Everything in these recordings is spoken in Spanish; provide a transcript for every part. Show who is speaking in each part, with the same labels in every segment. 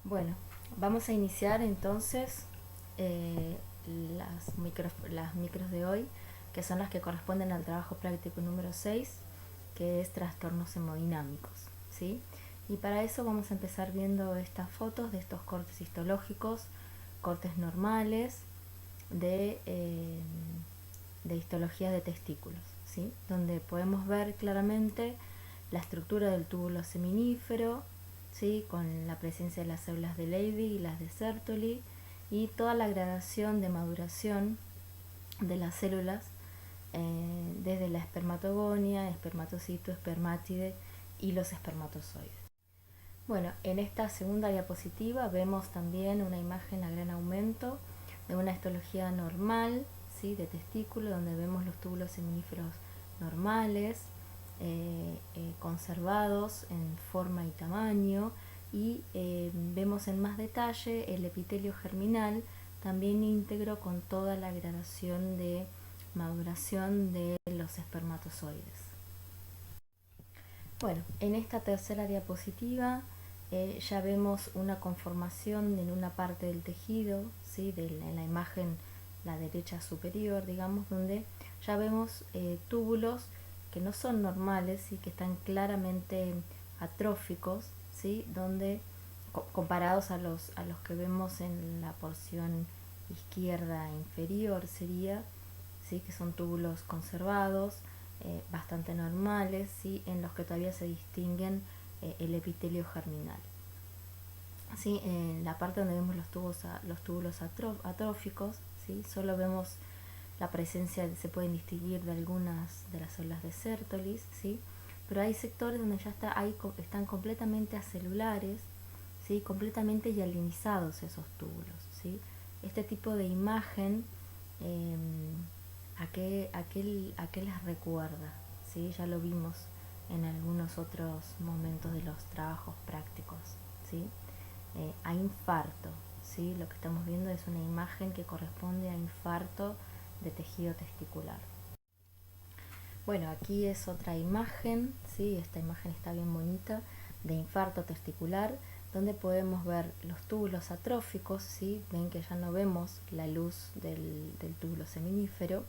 Speaker 1: Bueno, vamos a iniciar entonces eh, las micros de hoy, que son las que corresponden al trabajo práctico número 6, que es trastornos hemodinámicos, ¿sí? Y para eso vamos a empezar viendo estas fotos de estos cortes histológicos, cortes normales de histología de testículos, ¿sí? Donde podemos ver claramente la estructura del túbulo seminífero, ¿sí? Con la presencia de las células de Levy y las de Sertoli, y toda la gradación de maduración de las células desde la espermatogonia, espermatocito, espermátide y los espermatozoides. Bueno, en esta segunda diapositiva vemos también una imagen a gran aumento de una histología normal, ¿sí? De testículo, donde vemos los túbulos seminíferos normales, conservados en forma y tamaño, y vemos en más detalle el epitelio germinal, también íntegro con toda la gradación de maduración de los espermatozoides. Bueno, en esta tercera diapositiva ya vemos una conformación en una parte del tejido, ¿sí? En la imagen, la derecha superior, digamos, donde ya vemos túbulos que no son normales y que están claramente atróficos, ¿sí? Donde comparados a los que vemos en la porción izquierda inferior sería, ¿sí? Que son túbulos conservados, bastante normales, ¿sí? En los que todavía se distinguen el epitelio germinal. ¿Sí? En la parte donde vemos los túbulos atróficos, ¿sí? Solo vemos la presencia, se pueden distinguir de algunas de las células de Sertolis, ¿sí? Pero hay sectores donde ya están completamente acelulares, ¿sí? Completamente hialinizados esos túbulos, ¿sí? Este tipo de imagen, eh, ¿a qué les recuerda? ¿Sí? Ya lo vimos en algunos otros momentos de los trabajos prácticos, ¿sí? A infarto, ¿sí? Lo que estamos viendo es una imagen que corresponde a infarto de tejido testicular. Bueno, aquí es otra imagen, ¿sí? Esta imagen está bien bonita, de infarto testicular, donde podemos ver los túbulos atróficos, ¿sí? Ven que ya no vemos la luz del túbulo seminífero,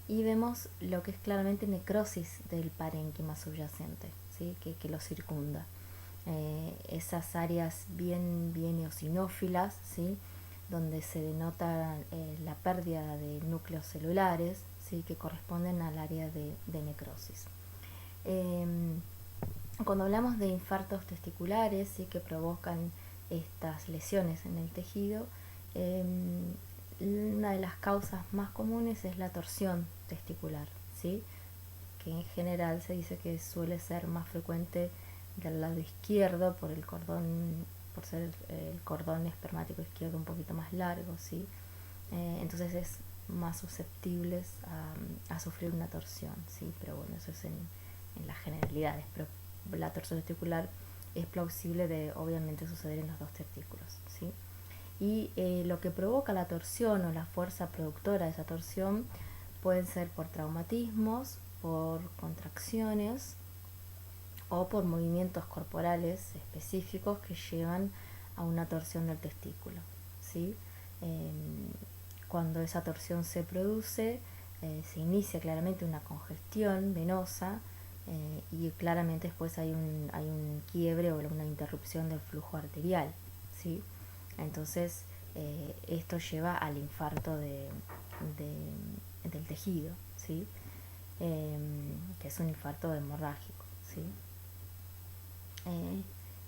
Speaker 1: y vemos lo que es claramente necrosis del parénquima subyacente, ¿sí? Que lo circunda. Esas áreas bien eosinófilas, ¿sí? Donde se denota la pérdida de núcleos celulares, ¿sí? Que corresponden al área de necrosis. Eh, Cuando hablamos de infartos testiculares, ¿sí? Que provocan estas lesiones en el tejido, eh, una de las causas más comunes es la torsión testicular, ¿sí? Que en general se dice que suele ser más frecuente del lado izquierdo por el cordón, por ser el cordón espermático izquierdo un poquito más largo, ¿sí? Entonces es más susceptibles a sufrir una torsión, ¿sí? Pero bueno, eso es en las generalidades, pero la torsión testicular es plausible de obviamente suceder en los dos testículos, ¿sí? Y lo que provoca la torsión o la fuerza productora de esa torsión pueden ser por traumatismos, por contracciones o por movimientos corporales específicos que llevan a una torsión del testículo, ¿sí? Eh, Cuando esa torsión se produce, se inicia claramente una congestión venosa, y claramente después hay un quiebre o una interrupción del flujo arterial, ¿sí? Entonces, esto lleva al infarto del tejido, ¿sí? Que es un infarto hemorrágico, ¿sí?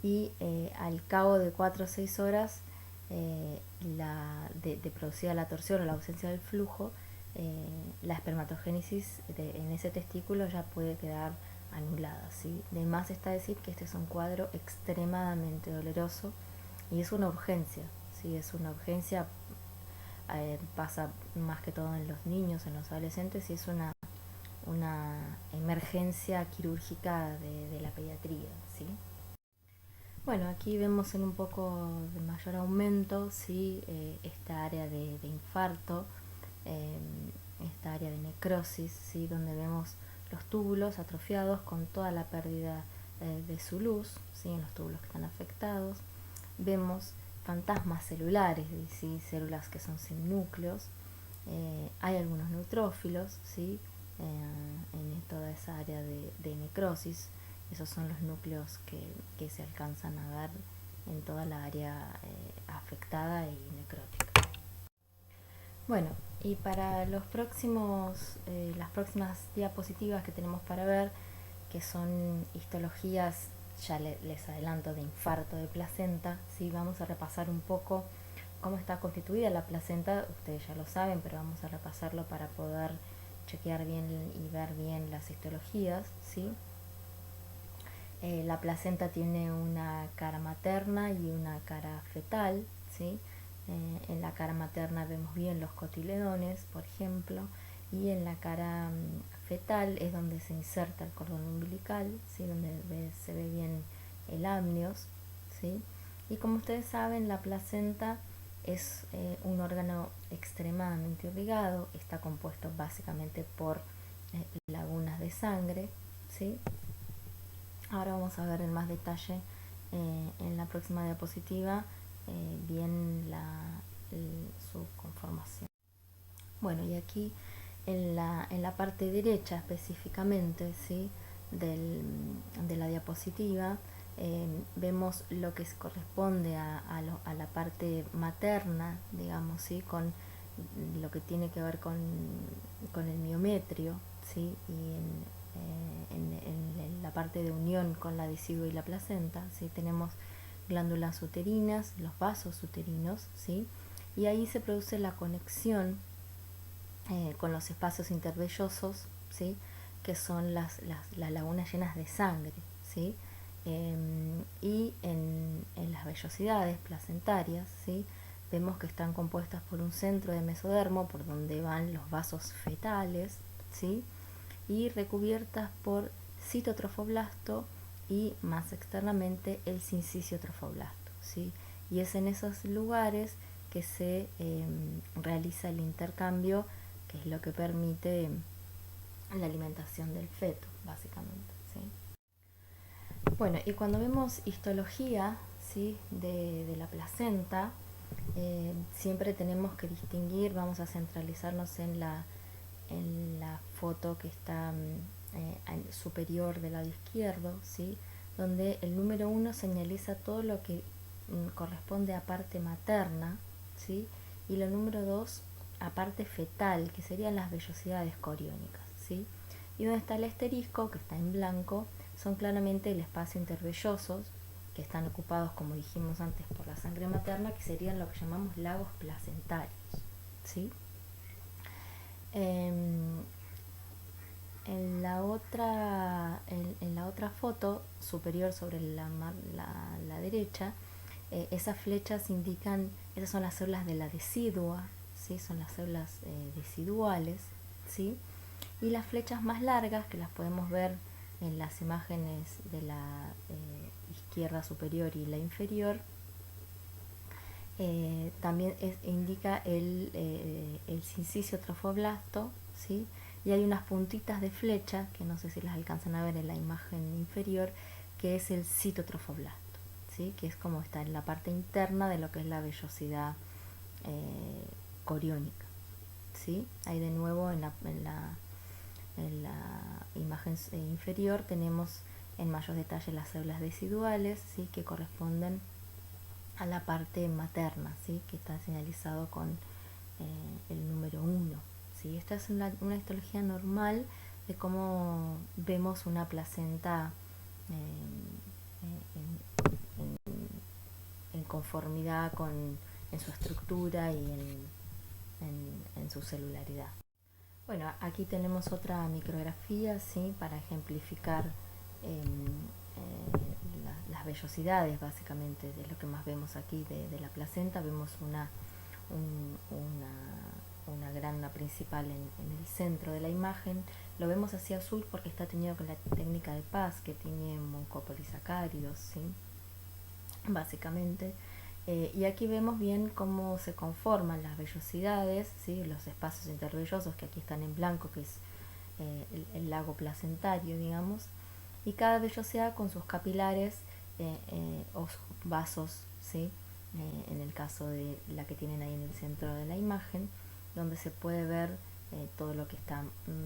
Speaker 1: Y al cabo de 4 o 6 horas de producida la torsión o la ausencia del flujo, la espermatogénesis en ese testículo ya puede quedar anulada, ¿sí? De más está decir que este es un cuadro extremadamente doloroso y es una urgencia, ¿sí? Es una urgencia, pasa más que todo en los niños, en los adolescentes, y es una emergencia quirúrgica de la pediatría, ¿sí? Bueno, aquí vemos en un poco de mayor aumento, ¿sí? Esta área de infarto, eh, esta área de necrosis, ¿sí? Donde vemos los túbulos atrofiados con toda la pérdida de su luz, ¿sí? En los túbulos que están afectados. Vemos fantasmas celulares, ¿sí? Células que son sin núcleos. Hay algunos neutrófilos, ¿sí? En toda esa área de necrosis. Esos son los núcleos que se alcanzan a ver en toda la área afectada y necrótica. Bueno, y para las próximas diapositivas que tenemos para ver, que son histologías, ya les adelanto, de infarto de placenta, ¿sí? Vamos a repasar un poco cómo está constituida la placenta. Ustedes ya lo saben, pero vamos a repasarlo para poder chequear bien y ver bien las histologías, ¿sí? La placenta tiene una cara materna y una cara fetal, ¿sí? En la cara materna vemos bien los cotiledones, por ejemplo, y en la cara fetal es donde se inserta el cordón umbilical, ¿sí? Donde se ve bien el amnios, ¿sí? Y como ustedes saben, la placenta es un órgano extremadamente irrigado, está compuesto básicamente por lagunas de sangre, ¿sí? Ahora vamos a ver en más detalle en la próxima diapositiva bien su conformación. Bueno, y aquí en la parte derecha específicamente, ¿sí? de la diapositiva vemos lo que corresponde a la parte materna, digamos, ¿sí? Con lo que tiene que ver con el miometrio, ¿sí? Y en la parte de unión con la decidua y la placenta, ¿sí? Tenemos glándulas uterinas, los vasos uterinos, ¿sí? Y ahí se produce la conexión con los espacios intervellosos, ¿sí? Que son las lagunas llenas de sangre, ¿sí? Y en las vellosidades placentarias, ¿sí? Vemos que están compuestas por un centro de mesodermo por donde van los vasos fetales, ¿sí? Y recubiertas por citotrofoblasto y más externamente el sinciciotrofoblasto, ¿sí? Y es en esos lugares que se realiza el intercambio, que es lo que permite la alimentación del feto, básicamente, ¿sí? Bueno, y cuando vemos histología, ¿sí? de la placenta, siempre tenemos que distinguir, vamos a centralizarnos en la foto que está superior del lado izquierdo, ¿sí? Donde el número 1 señaliza todo lo que corresponde a parte materna, ¿sí? Y el número 2 a parte fetal, que serían las vellosidades coriónicas, ¿sí? Y donde está el asterisco, que está en blanco, son claramente el espacio intervellosos, que están ocupados, como dijimos antes, por la sangre materna, que serían lo que llamamos lagos placentarios, ¿sí? En la otra foto superior sobre la derecha, esas flechas indican, esas son las células de la decidua, ¿sí? Son las células deciduales, ¿sí? Y las flechas más largas, que las podemos ver en las imágenes de la izquierda superior y la inferior, también indica el sinciciotrofoblasto, ¿sí? Y hay unas puntitas de flecha, que no sé si las alcanzan a ver en la imagen inferior, que es el citotrofoblasto, ¿sí? Que es como está en la parte interna de lo que es la vellosidad coriónica, ¿sí? Ahí de nuevo en la imagen inferior tenemos en mayor detalle las células deciduales, ¿sí? Que corresponden a la parte materna, ¿sí? Que está señalizado con el número 1, ¿sí? Esta es una histología normal de cómo vemos una placenta en conformidad en su estructura y en su celularidad. Bueno, aquí tenemos otra micrografía, ¿sí? Para ejemplificar las vellosidades, básicamente, de lo que más vemos aquí de la placenta. Vemos una grana principal en el centro de la imagen. Lo vemos así azul porque está teñido con la técnica de Paz, que tiene mucopolisacáridos, ¿sí? Básicamente. Y aquí vemos bien cómo se conforman las vellosidades, ¿sí? Los espacios intervellosos, que aquí están en blanco, que es el lago placentario, digamos, y cada vellosidad con sus capilares o vasos, ¿sí? en el caso de la que tienen ahí en el centro de la imagen, donde se puede ver todo lo que está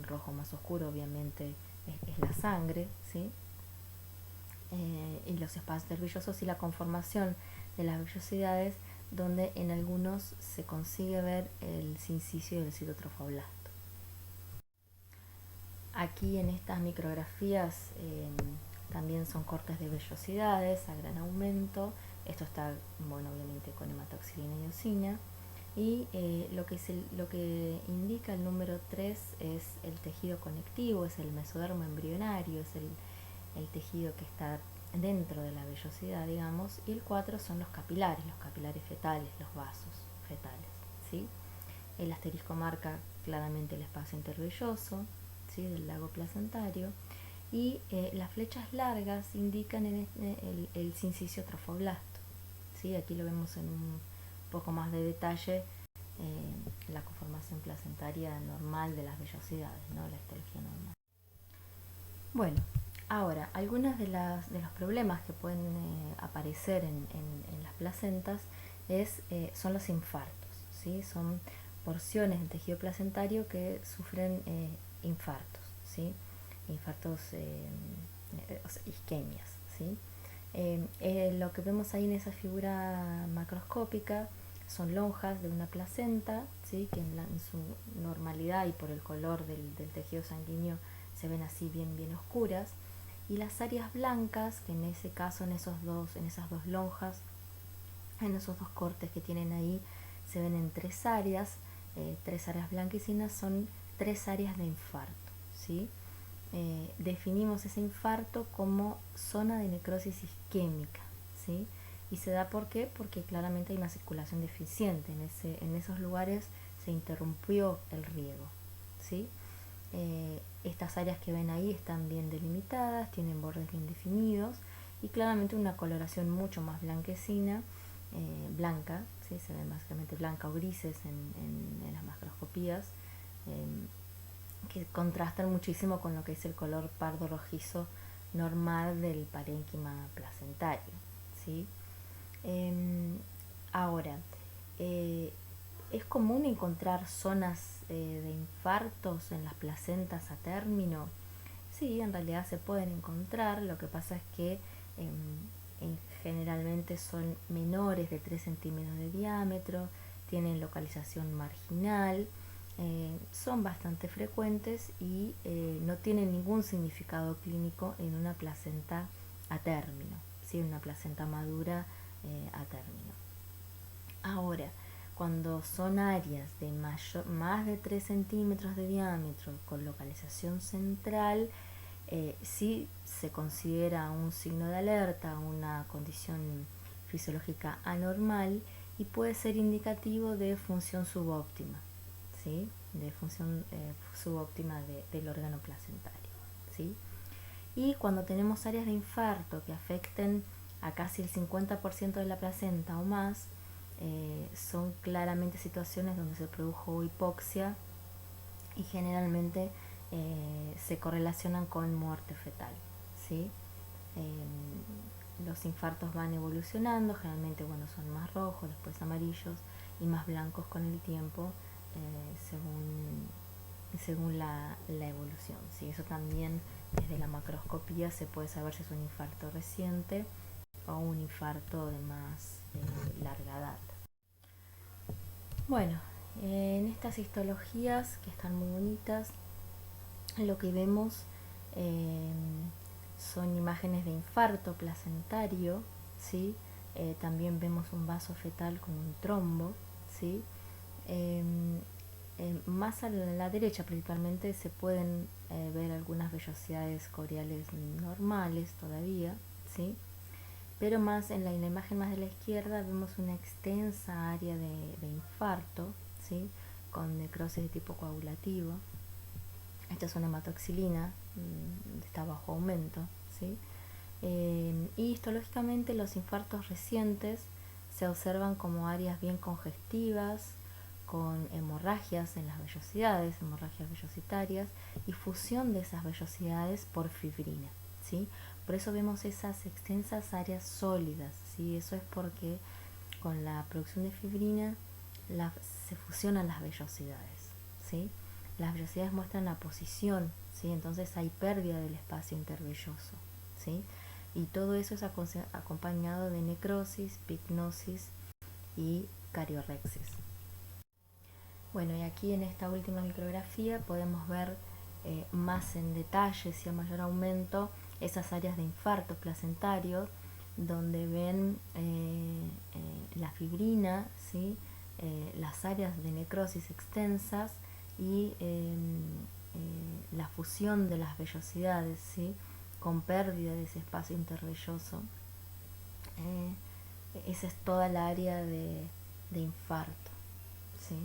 Speaker 1: rojo más oscuro, obviamente es la sangre, ¿sí? Y los espacios nerviosos y la conformación de las vellosidades, donde en algunos se consigue ver el sincicio y el citotrofoblasto. Aquí en estas micrografías también son cortes de vellosidades a gran aumento. Esto está, bueno, obviamente con hematoxilina y eosina. Y lo que indica el número 3 es el tejido conectivo, es el mesodermo embrionario, es el tejido que está dentro de la vellosidad, digamos. Y el 4 son los capilares fetales, los vasos fetales, ¿sí? El asterisco marca claramente el espacio intervelloso, ¿sí?, del lago placentario, y las flechas largas indican el sincicio trofoblasto, ¿sí? Aquí lo vemos en un poco más de detalle, la conformación placentaria normal de las vellosidades, ¿no?, la histología normal. Bueno, ahora, algunos de los problemas que pueden aparecer en las placentas son los infartos, ¿sí? Son porciones del tejido placentario que sufren infartos, ¿sí? Infartos, o sea, isquemias, ¿sí? Lo que vemos ahí en esa figura macroscópica son lonjas de una placenta, ¿sí?, que en su normalidad y por el color del tejido sanguíneo se ven así bien oscuras, y las áreas blancas, que en ese caso en esas dos lonjas, en esos dos cortes que tienen ahí, se ven en tres áreas blanquecinas, son tres áreas de infarto, ¿sí? Definimos ese infarto como zona de necrosis isquémica, ¿sí? Y se da ¿por qué? Porque claramente hay una circulación deficiente, en esos lugares se interrumpió el riego, ¿sí? Estas áreas que ven ahí están bien delimitadas, tienen bordes bien definidos y claramente una coloración mucho más blanquecina, blanca, ¿sí? Se ven básicamente blanca o grises en las macroscopías, que contrastan muchísimo con lo que es el color pardo rojizo normal del parénquima placentario, ¿sí? Ahora, es común encontrar zonas de infartos en las placentas a término. Sí, en realidad se pueden encontrar, lo que pasa es que generalmente son menores de 3 centímetros de diámetro, tienen localización marginal, son bastante frecuentes y no tienen ningún significado clínico en una placenta a término, ¿sí?, en una placenta madura a término. Ahora, cuando son áreas de más de 3 centímetros de diámetro con localización central, sí se considera un signo de alerta, una condición fisiológica anormal y puede ser indicativo de función subóptima, ¿sí?, de función subóptima del órgano placentario, ¿sí? Y cuando tenemos áreas de infarto que afecten a casi el 50% de la placenta o más, son claramente situaciones donde se produjo hipoxia y generalmente se correlacionan con muerte fetal, ¿sí? Los infartos van evolucionando, generalmente, bueno, son más rojos, después amarillos y más blancos con el tiempo, según la evolución, ¿sí? Eso también desde la macroscopía se puede saber si es un infarto reciente o un infarto de más larga data. Bueno, en estas histologías que están muy bonitas, lo que vemos son imágenes de infarto placentario, ¿sí? También vemos un vaso fetal con un trombo, ¿sí? Más a la derecha principalmente se pueden ver algunas vellosidades coriales normales todavía, ¿sí? Pero más en la imagen más de la izquierda vemos una extensa área de infarto, ¿sí?, con necrosis de tipo coagulativo. Esta es una hematoxilina, está bajo aumento, ¿sí? Y histológicamente los infartos recientes se observan como áreas bien congestivas, con hemorragias en las vellosidades, hemorragias vellositarias y fusión de esas vellosidades por fibrina, ¿sí? Por eso vemos esas extensas áreas sólidas, ¿sí? Eso es porque con la producción de fibrina se fusionan las vellosidades, ¿sí? Las vellosidades muestran la posición, ¿sí? Entonces hay pérdida del espacio intervelloso, ¿sí? Y todo eso es acompañado de necrosis, pignosis y cariorrexis. Bueno, y aquí en esta última micrografía podemos ver más en detalle y a mayor aumento esas áreas de infarto placentario donde ven la fibrina, ¿sí? Las áreas de necrosis extensas y la fusión de las vellosidades, ¿sí? Con pérdida de ese espacio intervelloso. Esa es toda la área de infarto, ¿sí?